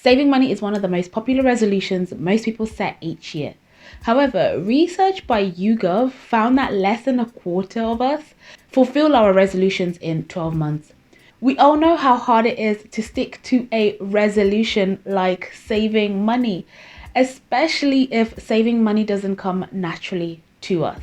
Saving money is one of the most popular resolutions most people set each year. However, research by YouGov found that less than a quarter of us fulfill our resolutions in 12 months. We all know how hard it is to stick to a resolution like saving money, especially if saving money doesn't come naturally to us.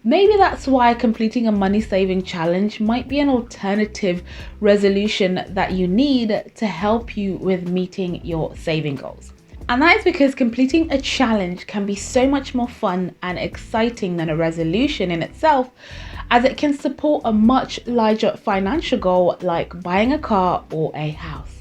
Maybe that's why completing a money saving challenge might be an alternative resolution that you need to help you with meeting your saving goals. And that is because completing a challenge can be so much more fun and exciting than a resolution in itself, as it can support a much larger financial goal like buying a car or a house.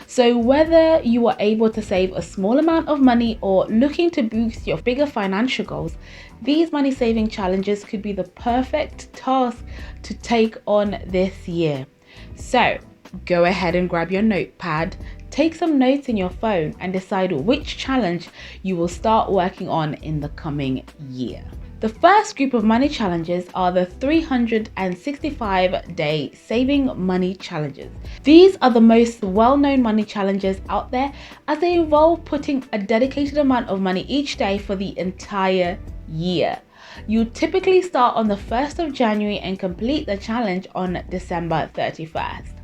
So whether you are able to save a small amount of money or looking to boost your bigger financial goals, these money saving challenges could be the perfect task to take on this year. So go ahead and grab your notepad, take some notes in your phone, and decide which challenge you will start working on in the coming year. The first group of money challenges are the 365-day saving money challenges. These are the most well-known money challenges out there, as they involve putting a dedicated amount of money each day for the entire year. You typically start on the 1st of January and complete the challenge on December 31st.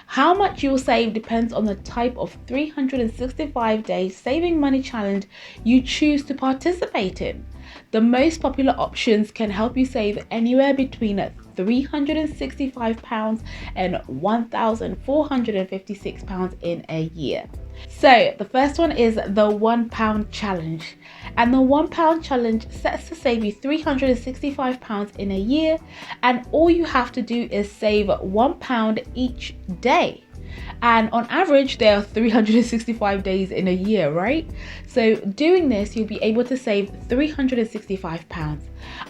How much you'll save depends on the type of 365-day saving money challenge you choose to participate in. The most popular options can help you save anywhere between £365 and £1,456 in a year. So the first one is the £1 challenge, and the £1 challenge sets to save you £365 in a year, and all you have to do is save £1 each day. And on average, there are 365 days in a year, right? So doing this, you'll be able to save £365.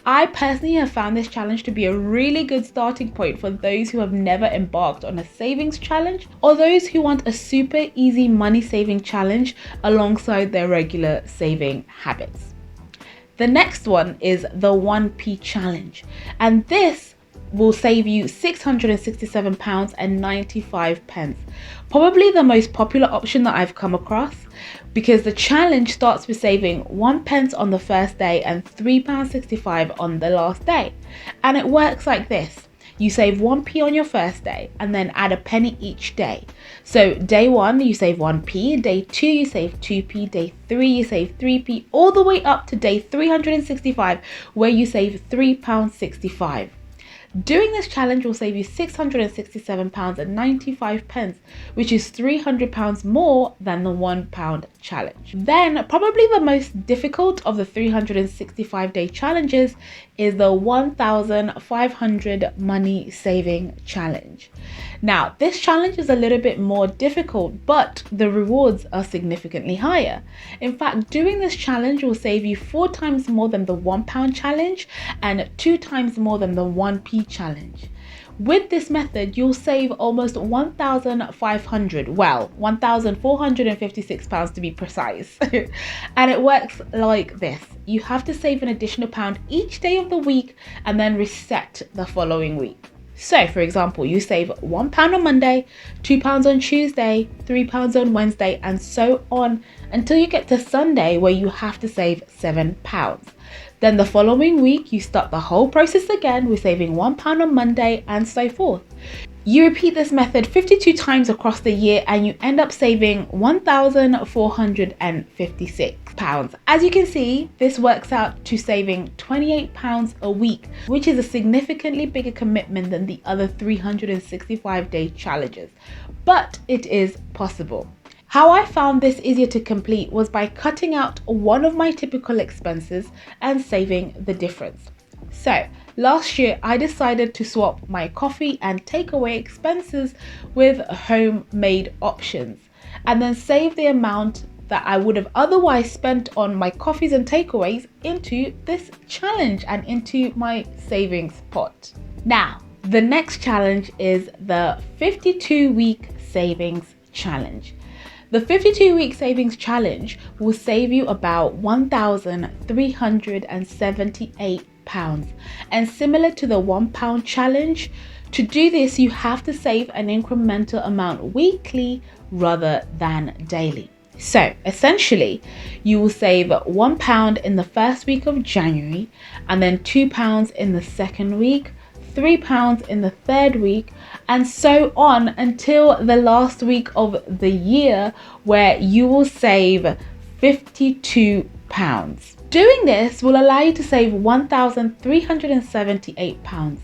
I personally have found this challenge to be a really good starting point for those who have never embarked on a savings challenge, or those who want a super easy money saving challenge alongside their regular saving habits. The next one is the 1p challenge, and this will save you £667.95. Probably the most popular option that I've come across, because the challenge starts with saving 1 pence on the first day and £3.65 on the last day. And it works like this. You save 1p on your first day and then add a penny each day. So day 1 you save 1p, day 2 you save 2p, day 3 you save 3p, all the way up to day 365 where you save £3.65. Doing this challenge will save you £667.95, which is £300 more than the £1 challenge. Then, probably the most difficult of the 365-day challenges is the 1,500 money saving challenge. Now, this challenge is a little bit more difficult, but the rewards are significantly higher. In fact, doing this challenge will save you 4 times more than the £1 challenge and 2 times more than the 1p challenge. With this method, you'll save almost £1,456 to be precise. And it works like this. You have to save an additional £1 each day of the week and then reset the following week. So, for example, you save £1 on Monday, £2 on Tuesday, £3 on Wednesday, and so on until you get to Sunday, where you have to save £7. Then the following week, you start the whole process again with saving £1 on Monday and so forth. You repeat this method 52 times across the year and you end up saving £1,456. As you can see, this works out to saving £28 a week, which is a significantly bigger commitment than the other 365-day challenges, but it is possible. How I found this easier to complete was by cutting out one of my typical expenses and saving the difference. So, last year I decided to swap my coffee and takeaway expenses with homemade options, and then save the amount that I would have otherwise spent on my coffees and takeaways into this challenge and into my savings pot. Now, the next challenge is the 52-week savings challenge. The 52-week savings challenge will save you about £1,378. And similar to the £1 challenge, to do this you have to save an incremental amount weekly rather than daily. So essentially, you will save £1 in the first week of January, and then £2 in the second week, £3 in the third week, and so on until the last week of the year, where you will save £52. Doing this will allow you to save £1,378.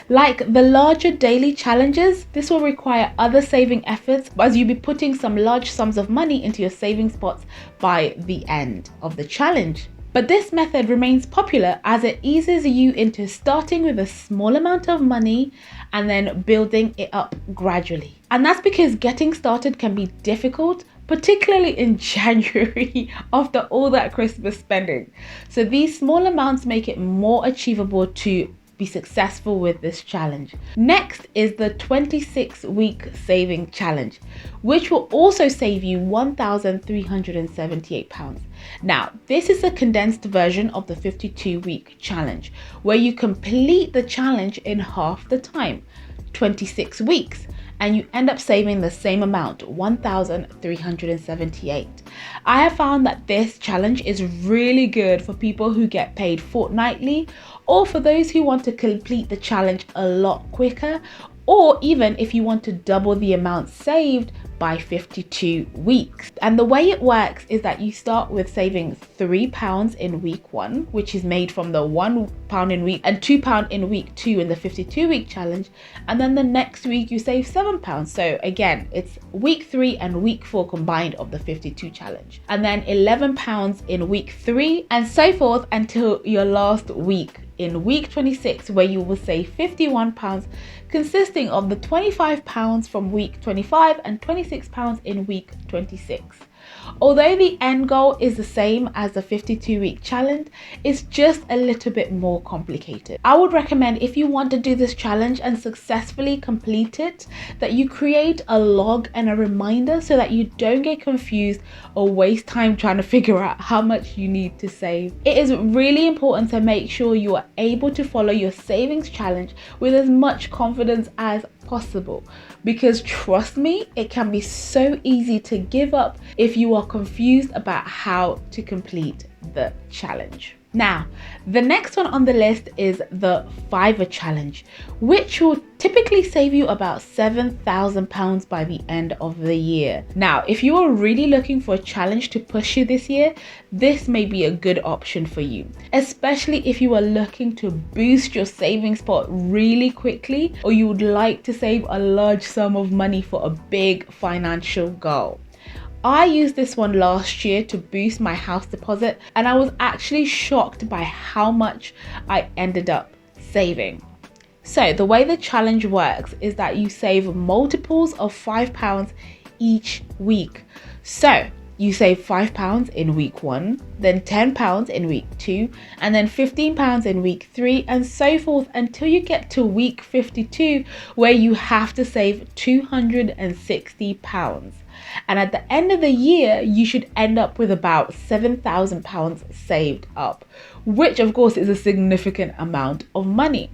Like the larger daily challenges, this will require other saving efforts, as you'll be putting some large sums of money into your savings pots by the end of the challenge. But this method remains popular as it eases you into starting with a small amount of money and then building it up gradually. And that's because getting started can be difficult, particularly in January after all that Christmas spending. So these small amounts make it more achievable to be successful with this challenge. Next is the 26-week saving challenge, which will also save you £1,378. Now, this is a condensed version of the 52-week challenge, where you complete the challenge in half the time, 26 weeks, and you end up saving the same amount, £1,378. I have found that this challenge is really good for people who get paid fortnightly, or for those who want to complete the challenge a lot quicker, or even if you want to double the amount saved by 52 weeks. And the way it works is that you start with saving £3 in week 1, which is made from the £1 in week and £2 in week 2 in the 52-week challenge, and then the next week you save £7. So again, it's week 3 and week 4 combined of the 52 challenge, and then £11 in week 3, and so forth until your last week in week 26, where you will save £51, consisting of the £25 from week 25 and £26 in week 26. Although the end goal is the same as the 52-week challenge, it's just a little bit more complicated. I would recommend, if you want to do this challenge and successfully complete it, that you create a log and a reminder so that you don't get confused or waste time trying to figure out how much you need to save. It is really important to make sure you are able to follow your savings challenge with as much confidence as possible, because trust me, it can be so easy to give up if you are confused about how to complete the challenge. Now, the next one on the list is the Fiverr challenge, which will typically save you about £7,000 by the end of the year. Now, if you are really looking for a challenge to push you this year, this may be a good option for you, especially if you are looking to boost your savings pot really quickly, or you would like to save a large sum of money for a big financial goal. I used this one last year to boost my house deposit, and I was actually shocked by how much I ended up saving. So the way the challenge works is that you save multiples of £5 each week. So you save £5 in week 1, then £10 in week 2, and then £15 in week 3, and so forth until you get to week 52, where you have to save £260. And at the end of the year, you should end up with about £7,000 saved up, which of course is a significant amount of money.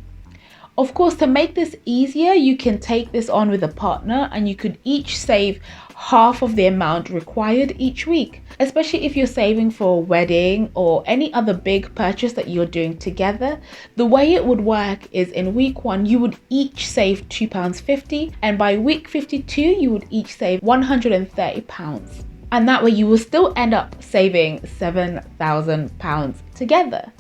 Of course, to make this easier, you can take this on with a partner, and you could each save half of the amount required each week, especially if you're saving for a wedding or any other big purchase that you're doing together. The way it would work is, in week 1, you would each save £2.50, and by week 52, you would each save £130. And that way you will still end up saving £7,000 together.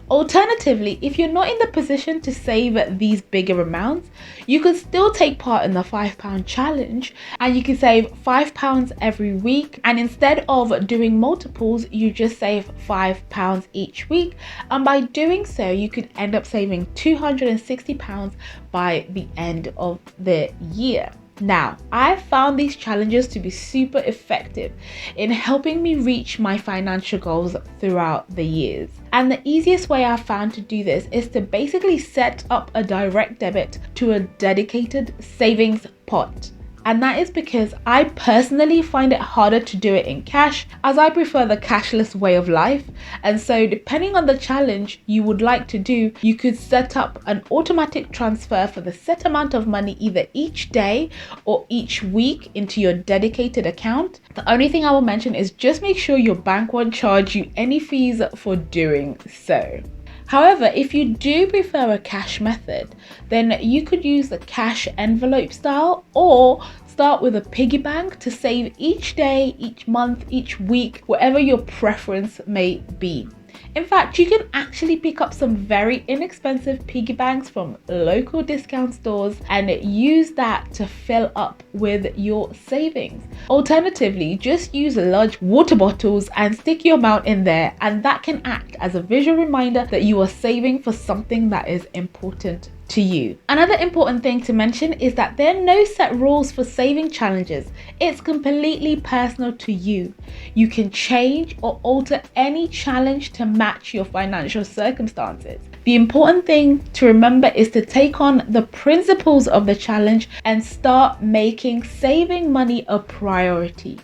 Alternatively, if you're not in the position to save these bigger amounts, you could still take part in the £5 challenge, and you can save £5 every week, and instead of doing multiples, you just save £5 each week, and by doing so you could end up saving £260 by the end of the year. Now, I've found these challenges to be super effective in helping me reach my financial goals throughout the years. And the easiest way I've found to do this is to basically set up a direct debit to a dedicated savings pot. And that is because I personally find it harder to do it in cash, as I prefer the cashless way of life. And so depending on the challenge you would like to do, you could set up an automatic transfer for the set amount of money either each day or each week into your dedicated account. The only thing I will mention is just make sure your bank won't charge you any fees for doing so. However, if you do prefer a cash method, then you could use the cash envelope style, or start with a piggy bank to save each day, each month, each week, whatever your preference may be. In fact, you can actually pick up some very inexpensive piggy banks from local discount stores and use that to fill up with your savings. Alternatively, just use large water bottles and stick your amount in there, and that can act as a visual reminder that you are saving for something that is important to you. Another important thing to mention is that there are no set rules for saving challenges. It's completely personal to you. You can change or alter any challenge to match your financial circumstances. The important thing to remember is to take on the principles of the challenge and start making saving money a priority.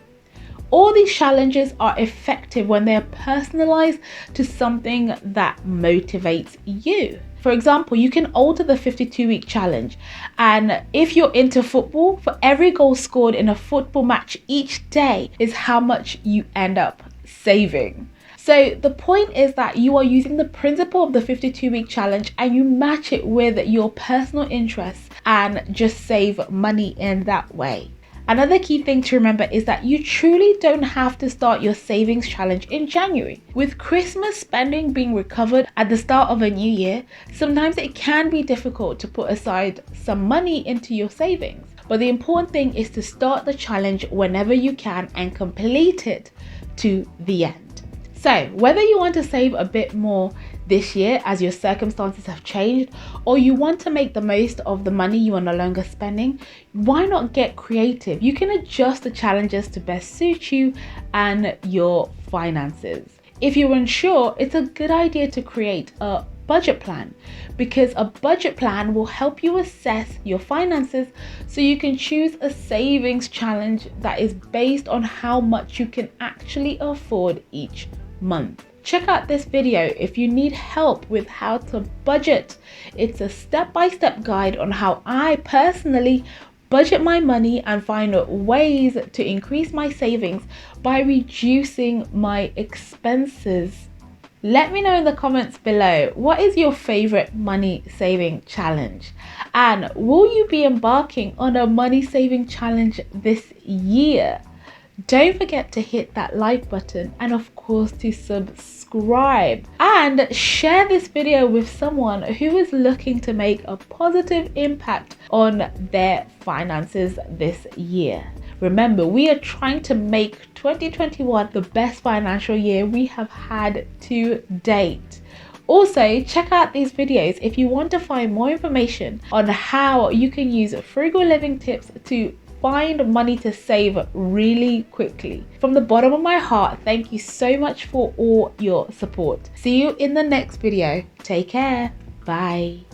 All these challenges are effective when they are personalized to something that motivates you. For example, you can alter the 52-week challenge, and if you're into football, for every goal scored in a football match each day is how much you end up saving. So the point is that you are using the principle of the 52-week challenge and you match it with your personal interests and just save money in that way. Another key thing to remember is that you truly don't have to start your savings challenge in January. With Christmas spending being recovered at the start of a new year, sometimes it can be difficult to put aside some money into your savings. But the important thing is to start the challenge whenever you can and complete it to the end. So whether you want to save a bit more this year as your circumstances have changed, or you want to make the most of the money you are no longer spending, why not get creative? You can adjust the challenges to best suit you and your finances. If you're unsure, it's a good idea to create a budget plan, because a budget plan will help you assess your finances so you can choose a savings challenge that is based on how much you can actually afford each month. Check out this video if you need help with how to budget. It's a step-by-step guide on how I personally budget my money and find ways to increase my savings by reducing my expenses. Let me know in the comments below, what is your favorite money saving challenge? And will you be embarking on a money saving challenge this year? Don't forget to hit that like button and of course to subscribe, and share this video with someone who is looking to make a positive impact on their finances this year. Remember, we are trying to make 2021 the best financial year we have had to date. Also, check out these videos if you want to find more information on how you can use frugal living tips to find money to save really quickly. From the bottom of my heart, thank you so much for all your support. See you in the next video. Take care. Bye.